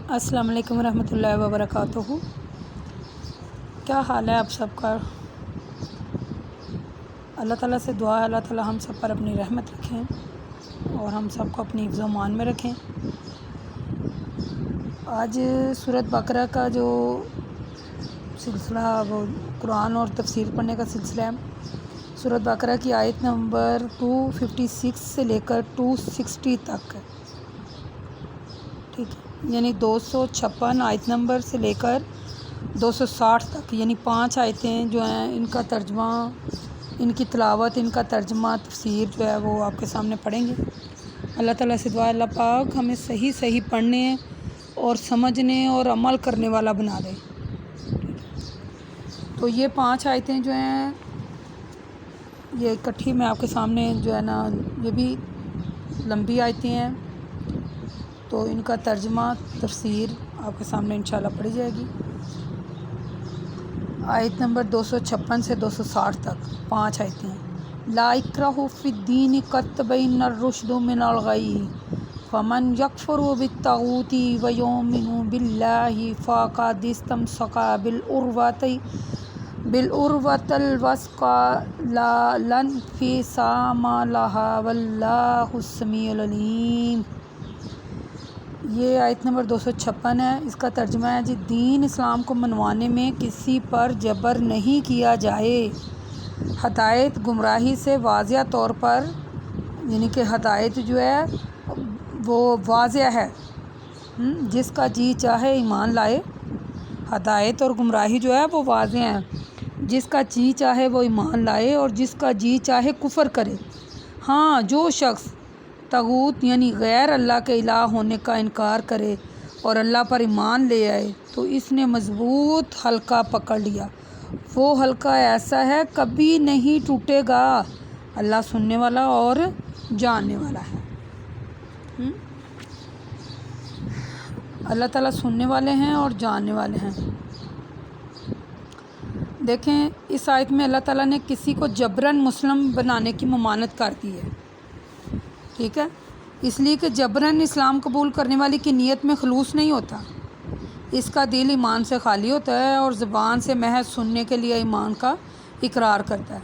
السلام علیکم ورحمۃ اللہ وبرکاتہ۔ کیا حال ہے آپ سب کا؟ اللہ تعالیٰ سے دعا ہے اللہ تعالیٰ ہم سب پر اپنی رحمت رکھیں اور ہم سب کو اپنی حفظ و امان میں رکھیں۔ آج سورۃ بقرہ کا جو سلسلہ وہ قرآن اور تفسیر پڑھنے کا سلسلہ ہے۔ سورۃ بقرہ کی آیت نمبر 256 سے لے کر 260 تک ہے، ٹھیک ہے، یعنی 256 آیت نمبر سے لے کر 260 تک، یعنی 5 آیتیں جو ہیں ان کا ترجمہ، ان کی تلاوت، ان کا ترجمہ تفسیر جو ہے وہ آپ کے سامنے پڑھیں گے۔ اللہ تعالیٰ سے دعا اللہ پاک ہمیں صحیح پڑھنے اور سمجھنے اور عمل کرنے والا بنا دے۔ تو یہ 5 آیتیں جو ہیں یہ اکٹھی میں آپ کے سامنے جو ہے نا، یہ بھی لمبی آیتیں ہیں، تو ان کا ترجمہ تفسیر آپ کے سامنے انشاءاللہ پڑھی جائے گی۔ آیت نمبر 256 سے 260 تک 5 آیتیں ہیں۔ لا اکراہ فی الدین قد تبین الرشد من الغی فمن یکفر بالطاغوت ویؤمن باللہ فقد استمسک بالعروۃ الوثقی لا انفصام لہا واللہ السمیع العلیم۔ یہ آیت نمبر 256 ہے، اس کا ترجمہ ہے جی دین اسلام کو منوانے میں کسی پر جبر نہیں کیا جائے۔ ہدایت گمراہی سے واضح طور پر، یعنی کہ ہدایت جو ہے وہ واضح ہے، جس کا جی چاہے ایمان لائے۔ ہدایت اور گمراہی جو ہے وہ واضح ہیں، جس کا جی چاہے وہ ایمان لائے اور جس کا جی چاہے کفر کرے۔ ہاں، جو شخص طاغوت یعنی غیر اللہ کے الہ ہونے کا انکار کرے اور اللہ پر ایمان لے آئے تو اس نے مضبوط حلقہ پکڑ لیا، وہ حلقہ ایسا ہے کبھی نہیں ٹوٹے گا۔ اللہ سننے والا اور جاننے والا ہے۔ اللہ تعالیٰ سننے والے ہیں اور جاننے والے ہیں۔ دیکھیں، اس آیت میں اللہ تعالیٰ نے کسی کو جبراً مسلم بنانے کی ممانعت کر دی ہے، ٹھیک ہے، اس لیے کہ جبراً اسلام قبول کرنے والی کی نیت میں خلوص نہیں ہوتا، اس کا دل ایمان سے خالی ہوتا ہے اور زبان سے محض سننے کے لیے ایمان کا اقرار کرتا ہے۔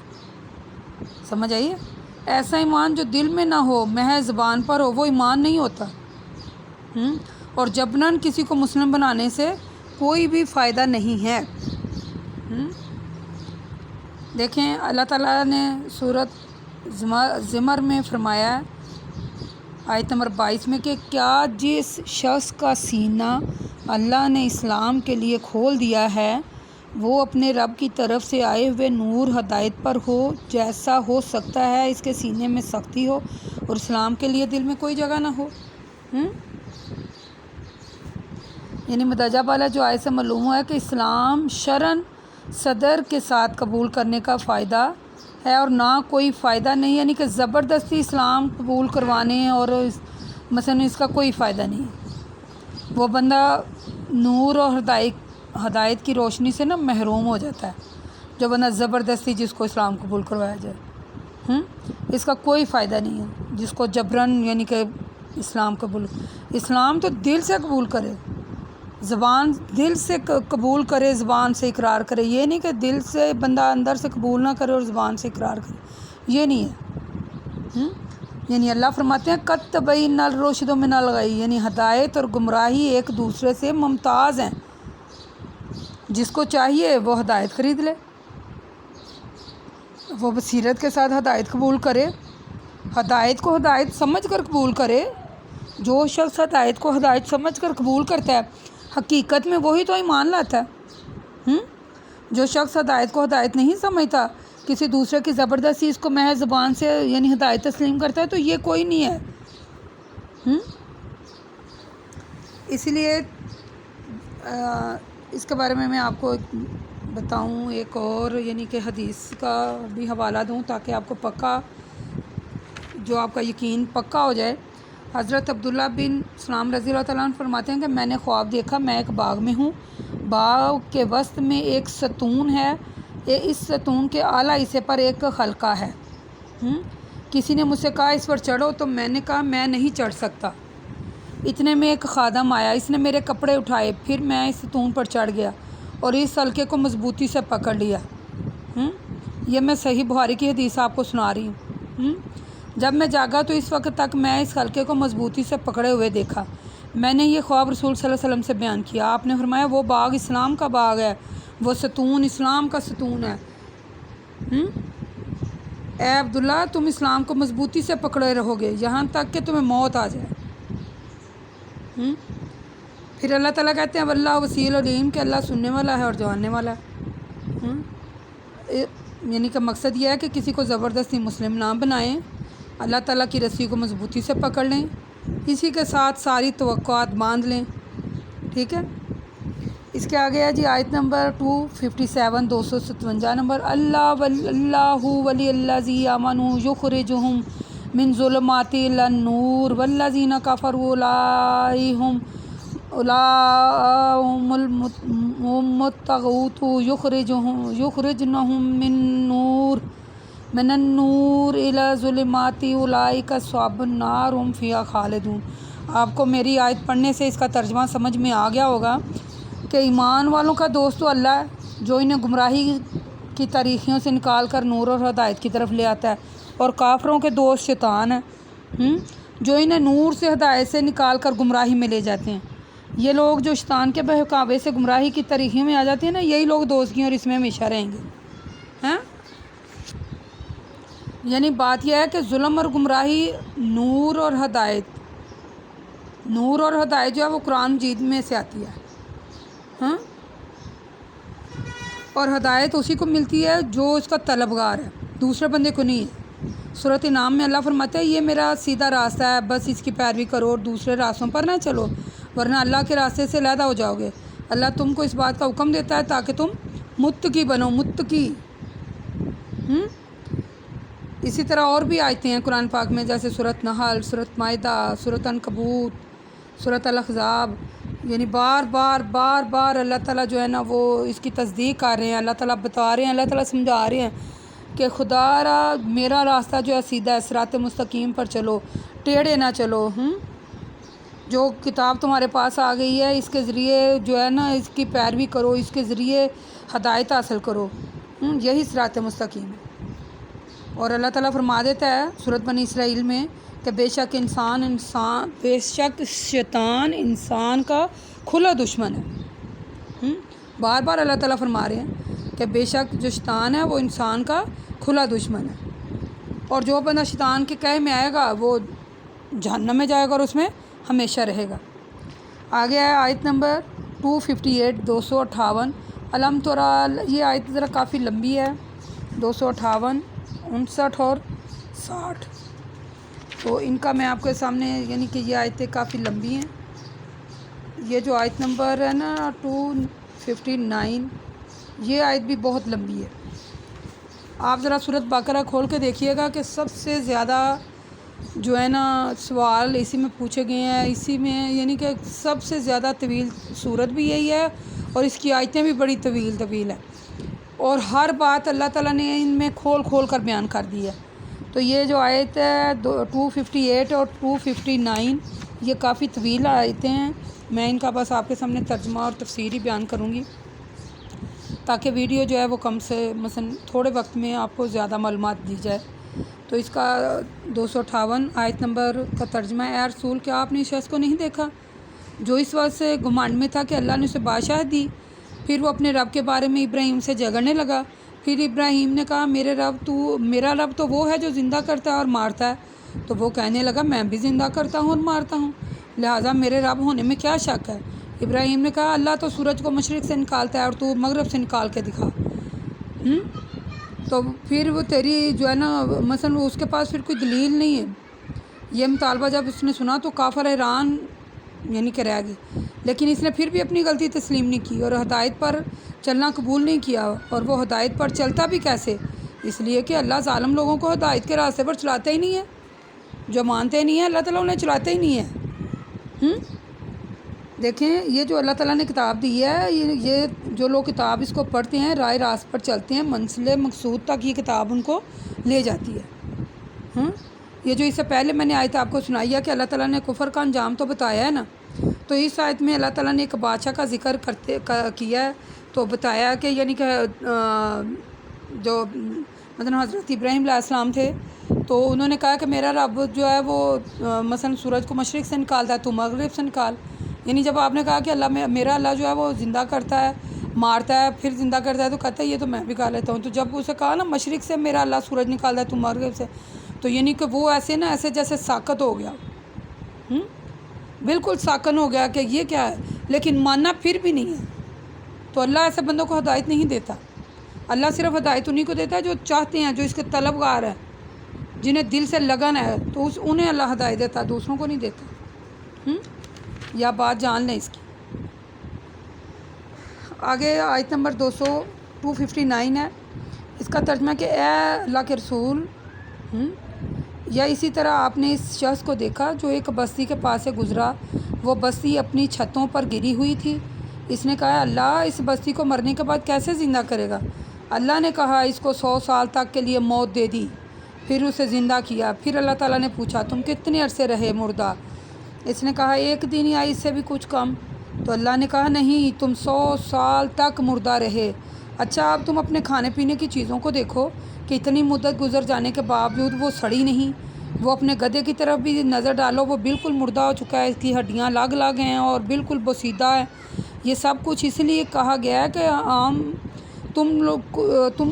سمجھ آئیے؟ ایسا ایمان جو دل میں نہ ہو، محض زبان پر ہو، وہ ایمان نہیں ہوتا۔ اور جبراً کسی کو مسلم بنانے سے کوئی بھی فائدہ نہیں ہے۔ دیکھیں، اللہ تعالیٰ نے سورۃ زمر میں فرمایا ہے آیت نمبر 22 میں کہ کیا جس شخص کا سینہ اللہ نے اسلام کے لیے کھول دیا ہے وہ اپنے رب کی طرف سے آئے ہوئے نور ہدایت پر ہو؟ جیسا ہو سکتا ہے اس کے سینے میں سختی ہو اور اسلام کے لیے دل میں کوئی جگہ نہ ہو۔ یعنی مدرجہ بالا جو آیت سے معلوم ہوا ہے کہ اسلام شرعاً صدر کے ساتھ قبول کرنے کا فائدہ ہے اور نہ کوئی فائدہ نہیں، یعنی کہ زبردستی اسلام قبول کروانے اور مثلا اس کا کوئی فائدہ نہیں ہے۔ وہ بندہ نور اور ہدایت کی روشنی سے نا محروم ہو جاتا ہے، جو بندہ زبردستی جس کو اسلام قبول کروایا جائے، اس کا کوئی فائدہ نہیں ہے۔ جس کو جبراً یعنی کہ اسلام تو دل سے قبول کرے، زبان دل سے قبول کرے، زبان سے اقرار کرے، یہ نہیں کہ دل سے بندہ اندر سے قبول نہ کرے اور زبان سے اقرار کرے، یہ نہیں ہے۔ یعنی اللہ فرماتے ہیں قد تبین الرشد من الغی، یعنی ہدایت اور گمراہی ایک دوسرے سے ممتاز ہیں، جس کو چاہیے وہ ہدایت خرید لے، وہ بصیرت کے ساتھ ہدایت قبول کرے، ہدایت کو ہدایت سمجھ کر قبول کرے۔ جو شخص ہدایت کو ہدایت سمجھ کر قبول کرتا ہے حقیقت میں وہی تو ایمان لاتا ہے۔ جو شخص ہدایت کو ہدایت نہیں سمجھتا، کسی دوسرے کی زبردستی اس کو محض زبان سے یعنی ہدایت تسلیم کرتا ہے، تو یہ کوئی نہیں ہے۔ اس لیے اس کے بارے میں آپ کو بتاؤں ایک اور، یعنی کہ حدیث کا بھی حوالہ دوں تاکہ آپ کو پکا، جو آپ کا یقین پکا ہو جائے۔ حضرت عبداللہ بن سلام رضی اللہ تعالیٰ عنہ فرماتے ہیں کہ میں نے خواب دیکھا، میں ایک باغ میں ہوں، باغ کے وسط میں ایک ستون ہے، اس ستون کے اعلیٰ حصے پر ایک حلقہ ہے۔ کسی نے مجھ سے کہا اس پر چڑھو، تو میں نے کہا میں نہیں چڑھ سکتا۔ اتنے میں ایک خادم آیا، اس نے میرے کپڑے اٹھائے، پھر میں اس ستون پر چڑھ گیا اور اس حلقے کو مضبوطی سے پکڑ لیا۔ یہ میں صحیح بخاری کی حدیث آپ کو سنا رہی ہوں۔ جب میں جاگا تو اس وقت تک میں اس حلقے کو مضبوطی سے پکڑے ہوئے دیکھا۔ میں نے یہ خواب رسول صلی اللہ علیہ وسلم سے بیان کیا۔ آپ نے فرمایا وہ باغ اسلام کا باغ ہے، وہ ستون اسلام کا ستون ہے۔ اے عبداللہ تم اسلام کو مضبوطی سے پکڑے رہو گے یہاں تک کہ تمہیں موت آ جائے۔ پھر اللہ تعالیٰ کہتے ہیں واللہ وسیع علیم، کہ اللہ سننے والا ہے اور جاننے والا ہے۔ یعنی کہ مقصد یہ ہے کہ کسی کو زبردستی مسلم نہ بنائیں، اللہ تعالیٰ کی رسی کو مضبوطی سے پکڑ لیں، اسی کے ساتھ ساری توقعات باندھ لیں۔ ٹھیک ہے، اس کے آگے ہے جی آیت نمبر 257 257 نمبر، اللہ ولی الذی آمنوا یخرجہم من ظلمات الی النور والذین کفروا اولئک المطغوۃ یخرجنہم من النور الی الظلمات اولئک اصحاب النار هم فیہا خالدون۔ آپ کو میری آیت پڑھنے سے اس کا ترجمہ سمجھ میں آ گیا ہوگا کہ ایمان والوں کا دوست تو اللہ ہے جو انہیں گمراہی کی تاریکیوں سے نکال کر نور اور ہدایت کی طرف لے آتا ہے، اور کافروں کے دوست شیطان ہے جو انہیں نور سے ہدایت سے نکال کر گمراہی میں لے جاتے ہیں۔ یہ لوگ جو شیطان کے بہکاوے سے گمراہی کی تاریکیوں میں آ جاتے ہیں نا، یہی لوگ دوزخی اور اس میں ہمیشہ رہیں گے۔ یعنی بات یہ ہے کہ ظلم اور گمراہی، نور اور ہدایت جو ہے وہ قرآن مجید میں سے آتی ہے، اور ہدایت اسی کو ملتی ہے جو اس کا طلبگار ہے، دوسرے بندے کو نہیں ہے۔ سورۃ انعام میں اللہ فرماتا ہے یہ میرا سیدھا راستہ ہے، بس اس کی پیروی کرو اور دوسرے راستوں پر نہ چلو ورنہ اللہ کے راستے سے علیحدہ ہو جاؤ گے۔ اللہ تم کو اس بات کا حکم دیتا ہے تاکہ تم متقی بنو، متقی۔ اسی طرح اور بھی آیتیں ہیں قرآن پاک میں، جیسے سورۃ نحل، سورۃ مائدہ، سورۃ عنکبوت، سورۃ الاحزاب، یعنی بار بار اللہ تعالیٰ جو ہے نا وہ اس کی تصدیق کر رہے ہیں، اللہ تعالیٰ بتا رہے ہیں، اللہ تعالیٰ سمجھا رہے ہیں کہ خدا را میرا راستہ جو ہے سیدھا ہے، صراط مستقیم پر چلو، ٹیڑھے نہ چلو۔ جو کتاب تمہارے پاس آ گئی ہے اس کے ذریعے جو ہے نا اس کی پیروی کرو، اس کے ذریعے ہدایت حاصل کرو، یہی صراط مستقیم ہے۔ اور اللہ تعالیٰ فرما دیتا ہے سورۃ بنی اسرائیل میں کہ بے شک شیطان انسان کا کھلا دشمن ہے۔ بار بار اللہ تعالیٰ فرما رہے ہیں کہ بے شک جو شیطان ہے وہ انسان کا کھلا دشمن ہے، اور جو بندہ شیطان کے کہے میں آئے گا وہ جہنم میں جائے گا اور اس میں ہمیشہ رہے گا۔ آگے ہے آیت نمبر 258 258 علم ترا، یہ آیت ذرا کافی لمبی ہے، 258 59 اور 60، تو ان کا میں آپ کے سامنے، یعنی کہ یہ آیتیں کافی لمبی ہیں۔ یہ جو آیت نمبر ہے نا 259، یہ آیت بھی بہت لمبی ہے۔ آپ ذرا سورۃ بقرہ کھول کے دیکھیے گا کہ سب سے زیادہ جو ہے نا سوال اسی میں پوچھے گئے ہیں، اسی میں، یعنی کہ سب سے زیادہ طویل سورت بھی یہی ہے اور اس کی آیتیں بھی بڑی طویل ہیں، اور ہر بات اللہ تعالیٰ نے ان میں کھول کر بیان کر دی ہے۔ تو یہ جو آیت ہے 258 اور 259 یہ کافی طویل آیتیں ہیں، میں ان کا بس آپ کے سامنے ترجمہ اور تفسیر ہی بیان کروں گی تاکہ ویڈیو جو ہے وہ کم سے مثلا تھوڑے وقت میں آپ کو زیادہ معلومات دی جائے۔ تو اس کا 258 آیت نمبر کا ترجمہ ہے، اے رسول کیا آپ نے اس شخص کو نہیں دیکھا جو اس وقت سے گھمنڈ میں تھا کہ اللہ نے اسے بادشاہت دی، پھر وہ اپنے رب کے بارے میں ابراہیم سے جھگڑنے لگا۔ پھر ابراہیم نے کہا میرا رب تو وہ ہے جو زندہ کرتا ہے اور مارتا ہے، تو وہ کہنے لگا میں بھی زندہ کرتا ہوں اور مارتا ہوں، لہٰذا میرے رب ہونے میں کیا شک ہے۔ ابراہیم نے کہا اللہ تو سورج کو مشرق سے نکالتا ہے اور تو مغرب سے نکال کے دکھا۔ تو پھر وہ تیری جو ہے نا مثلا اس کے پاس پھر کوئی دلیل نہیں ہے۔ یہ مطالبہ جب اس نے سنا تو کافر حیران یعنی کہ رہ گئی، لیکن اس نے پھر بھی اپنی غلطی تسلیم نہیں کی اور ہدایت پر چلنا قبول نہیں کیا، اور وہ ہدایت پر چلتا بھی کیسے؟ اس لیے کہ اللہ ظالم لوگوں کو ہدایت کے راستے پر چلاتا ہی نہیں ہے، جو مانتے نہیں ہیں اللہ تعالیٰ انہیں چلاتا ہی نہیں ہے۔ دیکھیں یہ جو اللہ تعالیٰ نے کتاب دی ہے، یہ جو لوگ کتاب اس کو پڑھتے ہیں رائے راست پر چلتے ہیں، منزل مقصود تک یہ کتاب ان کو لے جاتی ہے۔ یہ جو اس سے پہلے میں نے آیت آپ کو سنائی ہے کہ اللہ تعالیٰ نے کفر کا انجام تو بتایا ہے نا، تو اس آیت میں اللہ تعالیٰ نے ایک بادشاہ کا ذکر کیا ہے، تو بتایا کہ یعنی کہ جو مثلا حضرت ابراہیم علیہ السلام تھے، تو انہوں نے کہا کہ میرا رب جو ہے وہ مثلا سورج کو مشرق سے نکالتا ہے، تو مغرب سے نکال. یعنی جب آپ نے کہا کہ میرا اللہ جو ہے وہ زندہ کرتا ہے، مارتا ہے، پھر زندہ کرتا ہے، تو کہتا ہے یہ تو میں بھی کھا لیتا ہوں. تو جب اسے کہا نا مشرق سے میرا اللہ سورج نکالتا ہے، تو مغرب سے، تو یعنی کہ وہ ایسے جیسے ساکت ہو گیا، بالکل ساکن ہو گیا کہ یہ کیا ہے، لیکن ماننا پھر بھی نہیں ہے. تو اللہ ایسے بندوں کو ہدایت نہیں دیتا. اللہ صرف ہدایت انہیں کو دیتا ہے جو چاہتے ہیں، جو اس کے طلبگار ہیں، جنہیں دل سے لگن ہے، تو انہیں اللہ ہدایت دیتا ہے، دوسروں کو نہیں دیتا. یا بات جان لیں اس کی. آگے آیت نمبر 259 ہے. اس کا ترجمہ کہ اے اللہ کے رسول، یا اسی طرح آپ نے اس شخص کو دیکھا جو ایک بستی کے پاس سے گزرا، وہ بستی اپنی چھتوں پر گری ہوئی تھی. اس نے کہا اللہ اس بستی کو مرنے کے بعد کیسے زندہ کرے گا؟ اللہ نے کہا اس کو 100 سال تک کے لیے موت دے دی، پھر اسے زندہ کیا. پھر اللہ تعالیٰ نے پوچھا تم کتنے عرصے رہے مردہ؟ اس نے کہا 1 دن یا اس سے بھی کچھ کم. تو اللہ نے کہا نہیں، تم 100 سال تک مردہ رہے. اچھا اب تم اپنے کھانے پینے کی چیزوں کو دیکھو کہ اتنی مدت گزر جانے کے باوجود وہ سڑی نہیں. وہ اپنے گدھے کی طرف بھی نظر ڈالو، وہ بالکل مردہ ہو چکا ہے، اس کی ہڈیاں لگ ہیں اور بالکل بوسیدہ ہے. یہ سب کچھ اس لیے کہا گیا ہے کہ تم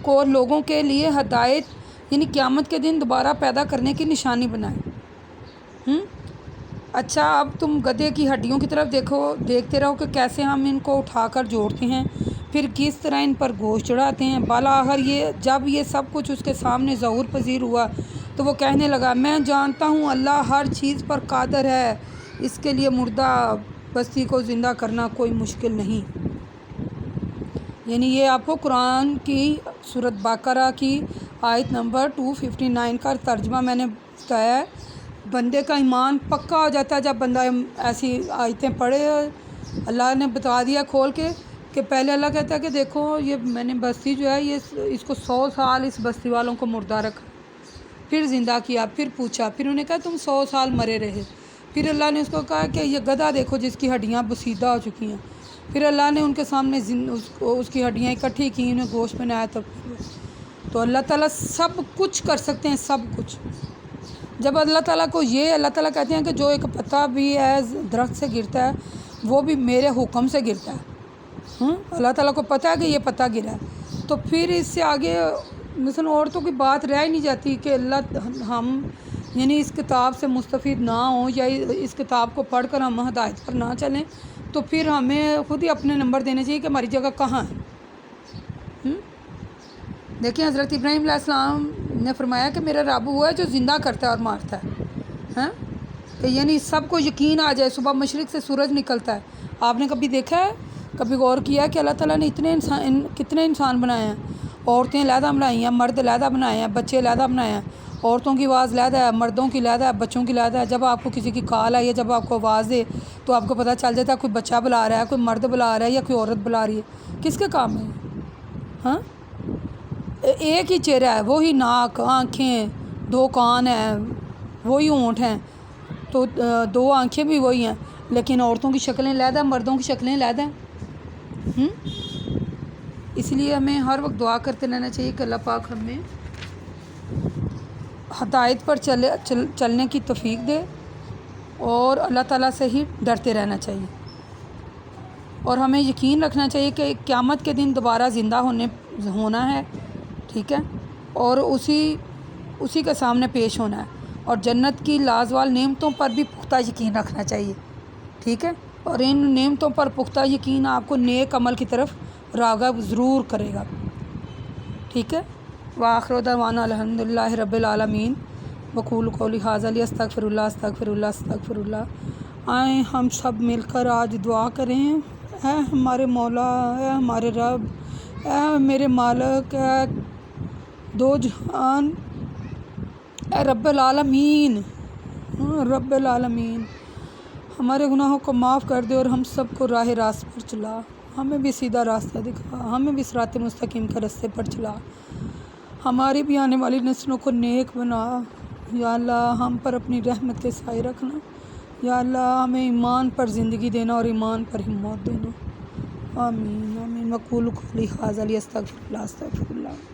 کو لوگوں کے لیے ہدایت یعنی قیامت کے دن دوبارہ پیدا کرنے کی نشانی بنائے. اچھا اب تم گدھے کی ہڈیوں کی طرف دیکھتے رہو کہ کیسے ہم ان کو اٹھا کر جوڑتے ہیں، پھر کس طرح ان پر گوشت چڑھاتے ہیں. بالآخر جب یہ سب کچھ اس کے سامنے ظہور پذیر ہوا تو وہ کہنے لگا میں جانتا ہوں اللہ ہر چیز پر قادر ہے، اس کے لیے مردہ بستی کو زندہ کرنا کوئی مشکل نہیں. یعنی یہ آپ کو قرآن کی سورۃ بقرہ کی آیت نمبر 259 کا ترجمہ میں نے بتایا ہے. بندے کا ایمان پکا ہو جاتا ہے جب بندہ ایسی آیتیں پڑھے. اللہ نے بتا دیا کھول کے کہ پہلے اللہ کہتا ہے کہ دیکھو یہ میں نے بستی جو ہے اس کو 100 سال اس بستی والوں کو مردہ رکھا، پھر زندہ کیا، پھر پوچھا، پھر انہیں کہا تم 100 سال مرے رہے. پھر اللہ نے اس کو کہا کہ یہ گدھا دیکھو جس کی ہڈیاں بسیدہ ہو چکی ہیں. پھر اللہ نے ان کے سامنے اس کی ہڈیاں اکٹھی کی، انہیں گوشت بنایا. تو اللہ تعالیٰ سب کچھ کر سکتے ہیں، سب کچھ. جب اللہ تعالیٰ کو اللہ تعالیٰ کہتے ہیں کہ جو ایک پتا بھی ہے درخت سے گرتا ہے وہ بھی میرے حکم سے گرتا ہے. اللہ تعالیٰ کو پتہ ہے کہ یہ پتا گرا ہے. تو پھر اس سے آگے مثلا عورتوں کی بات رہ ہی نہیں جاتی کہ ہم یعنی اس کتاب سے مستفید نہ ہوں یا اس کتاب کو پڑھ کر ہم ہدایت پر نہ چلیں، تو پھر ہمیں خود ہی اپنے نمبر دینے چاہیے کہ ہماری جگہ کہاں ہے. دیکھیں حضرت ابراہیم علیہ السلام نے فرمایا کہ میرا رب وہ ہے جو زندہ کرتا ہے اور مارتا ہے. کہ یعنی سب کو یقین آ جائے صبح مشرق سے سورج نکلتا ہے. آپ نے کبھی دیکھا ہے، کبھی غور کیا کہ اللہ تعالیٰ نے کتنے انسان بنائے ہیں؟ عورتیں علیحدہ بنائی ہیں، مرد علیحدہ بنائے ہیں، بچے علیحدہ بنائے ہیں. عورتوں کی آواز علیحدہ ہے، مردوں کی علیحدہ ہے، بچوں کی علیحدہ ہے. جب آپ کو کسی کی کال آئی ہے، جب آپ کو آواز دے تو آپ کو پتہ چل جاتا ہے کوئی بچہ بلا رہا ہے، کوئی مرد بلا رہا ہے یا کوئی عورت بلا رہی ہے. کس کے کام ہے؟ ایک ہی چہرہ ہے، وہی ناک، آنکھیں، 2 کان ہیں، وہی ہونٹ ہیں، تو 2 آنکھیں بھی وہی ہیں، لیکن عورتوں کی شکلیں علیحدہ، مردوں کی شکلیں علیحدہ ہیں. اس لیے ہمیں ہر وقت دعا کرتے رہنا چاہیے کہ اللہ پاک ہمیں ہدایت پر چلنے کی توفیق دے، اور اللہ تعالیٰ سے ہی ڈرتے رہنا چاہیے. اور ہمیں یقین رکھنا چاہیے کہ قیامت کے دن دوبارہ زندہ ہونا ہے، ٹھیک ہے، اور اسی کے سامنے پیش ہونا ہے. اور جنت کی لازوال نعمتوں پر بھی پختہ یقین رکھنا چاہیے، ٹھیک ہے. اور ان نعمتوں پر پختہ یقین آپ کو نیک عمل کی طرف راغب ضرور کرے گا، ٹھیک ہے. وآخر دعوانا الحمدللہ رب العالمین. وقول قولی ھذا استغفر اللہ. آئیں ہم سب مل کر آج دعا کریں. اے ہمارے مولا، اے ہمارے رب، اے میرے مالک، اے دو جہان، اے رب العالمین، رب العالمین، ہمارے گناہوں کو معاف کر دے اور ہم سب کو راہ راست پر چلا. ہمیں بھی سیدھا راستہ دکھا، ہمیں بھی صراط مستقیم کے راستے پر چلا. ہماری بھی آنے والی نسلوں کو نیک بنا. یا اللہ ہم پر اپنی رحمت کے سائے رکھنا، یا اللہ ہمیں ایمان پر زندگی دینا اور ایمان پر ہی موت دینا، آمین آمین۔ وقول قولی ھذا استغفر اللہ استغفر اللہ۔